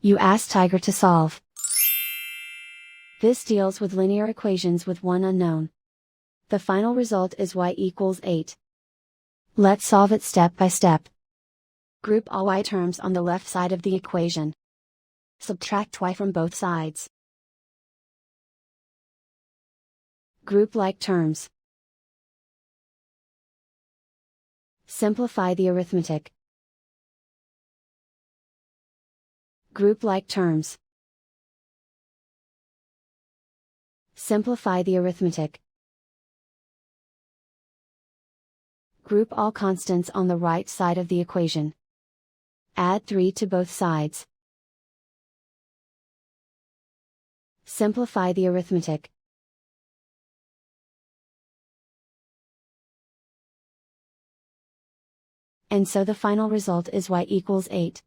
You ask Tiger to solve. This deals with linear equations with one unknown. The final result is y equals 8. Let's solve it step by step. Group all y terms on the left side of the equation. Subtract y from both sides. Group like terms. Simplify the arithmetic. Group like terms. Simplify the arithmetic. Group all constants on the right side of the equation. Add 3 to both sides. Simplify the arithmetic. And so the final result is y equals 8.